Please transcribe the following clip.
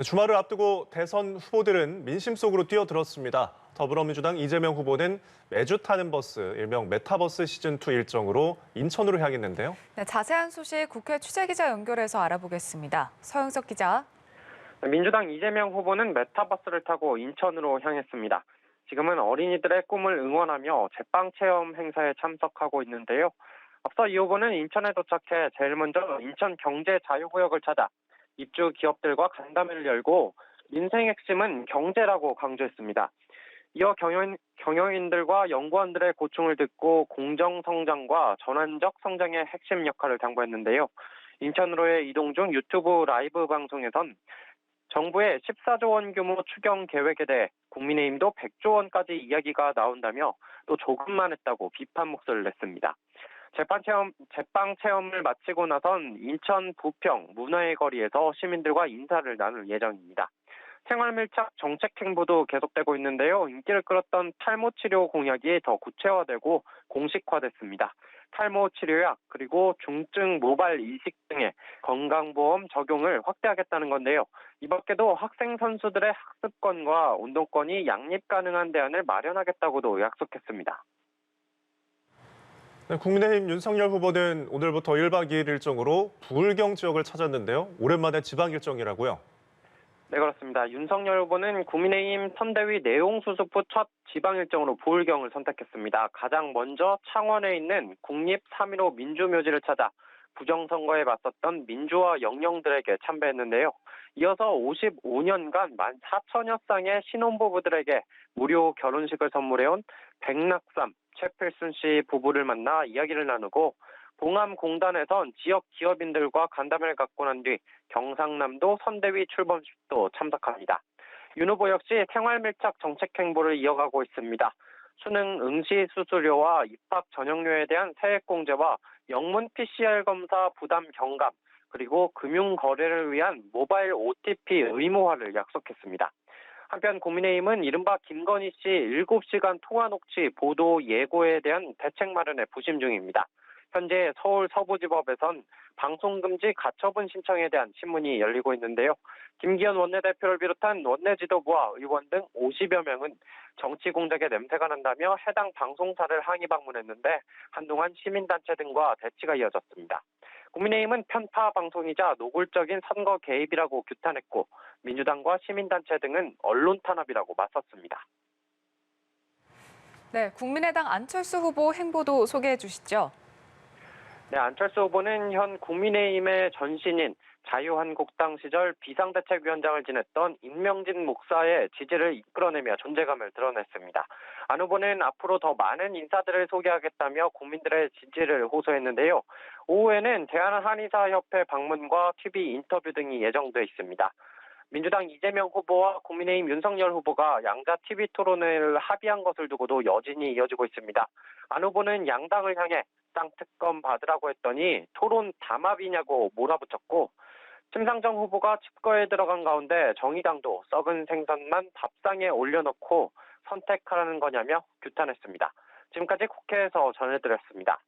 주말을 앞두고 대선 후보들은 민심 속으로 뛰어들었습니다. 더불어민주당 이재명 후보는 매주 타는 버스, 일명 메타버스 시즌2 일정으로 인천으로 향했는데요. 네, 자세한 소식 국회 취재기자 연결해서 알아보겠습니다. 서영석 기자. 민주당 이재명 후보는 메타버스를 타고 인천으로 향했습니다. 지금은 어린이들의 꿈을 응원하며 제빵 체험 행사에 참석하고 있는데요. 앞서 이 후보는 인천에 도착해 제일 먼저 인천 경제 자유구역을 찾아 입주 기업들과 간담회를 열고 민생 핵심은 경제라고 강조했습니다. 이어 경영인들과 연구원들의 고충을 듣고 공정 성장과 전환적 성장의 핵심 역할을 당부했는데요. 인천으로의 이동 중 유튜브 라이브 방송에선 정부의 14조 원 규모 추경 계획에 대해 국민의힘도 100조 원까지 이야기가 나온다며 또 조금만 했다고 비판 목소리를 냈습니다. 제빵 체험을 마치고 나선 인천 부평 문화의 거리에서 시민들과 인사를 나눌 예정입니다. 생활 밀착 정책 행보도 계속되고 있는데요. 인기를 끌었던 탈모 치료 공약이 더 구체화되고 공식화됐습니다. 탈모 치료약 그리고 중증 모발 이식 등의 건강보험 적용을 확대하겠다는 건데요. 이 밖에도 학생 선수들의 학습권과 운동권이 양립 가능한 대안을 마련하겠다고도 약속했습니다. 네, 국민의힘 윤석열 후보는 오늘부터 1박 2일 일정으로 부울경 지역을 찾았는데요. 오랜만에 지방 일정이라고요. 네, 그렇습니다. 윤석열 후보는 국민의힘 선대위 내용 수습 후 첫 지방 일정으로 부울경을 선택했습니다. 가장 먼저 창원에 있는 국립 3.15 민주묘지를 찾아 부정선거에 맞섰던 민주화 영령들에게 참배했는데요. 이어서 55년간 14,000여 쌍의 신혼부부들에게 무료 결혼식을 선물해온 백낙삼, 최필순 씨 부부를 만나 이야기를 나누고 봉암공단에선 지역 기업인들과 간담회를 갖고 난 뒤 경상남도 선대위 출범식도 참석합니다. 윤 후보 역시 생활밀착 정책 행보를 이어가고 있습니다. 수능 응시 수수료와 입학 전형료에 대한 세액공제와 영문 PCR 검사 부담 경감, 그리고 금융거래를 위한 모바일 OTP 의무화를 약속했습니다. 한편 국민의힘은 이른바 김건희 씨 7시간 통화 녹취 보도 예고에 대한 대책 마련에 부심 중입니다. 현재 서울 서부지법에선 방송금지 가처분 신청에 대한 신문이 열리고 있는데요. 김기현 원내대표를 비롯한 원내 지도부와 의원 등 50여 명은 정치 공작의 냄새가 난다며 해당 방송사를 항의 방문했는데 한동안 시민단체 등과 대치가 이어졌습니다. 국민의힘은 편파 방송이자 노골적인 선거 개입이라고 규탄했고 민주당과 시민단체 등은 언론 탄압이라고 맞섰습니다. 네, 국민의당 안철수 후보 행보도 소개해 주시죠. 네, 안철수 후보는 현 국민의힘의 전신인 자유한국당 시절 비상대책위원장을 지냈던 임명진 목사의 지지를 이끌어내며 존재감을 드러냈습니다. 안 후보는 앞으로 더 많은 인사들을 소개하겠다며 국민들의 지지를 호소했는데요. 오후에는 대한한의사협회 방문과 TV 인터뷰 등이 예정돼 있습니다. 민주당 이재명 후보와 국민의힘 윤석열 후보가 양자 TV 토론을 합의한 것을 두고도 여진이 이어지고 있습니다. 안 후보는 양당을 향해 쌍특검 받으라고 했더니 토론 담합이냐고 몰아붙였고 심상정 후보가 칩거에 들어간 가운데 정의당도 썩은 생선만 밥상에 올려놓고 선택하라는 거냐며 규탄했습니다. 지금까지 국회에서 전해드렸습니다.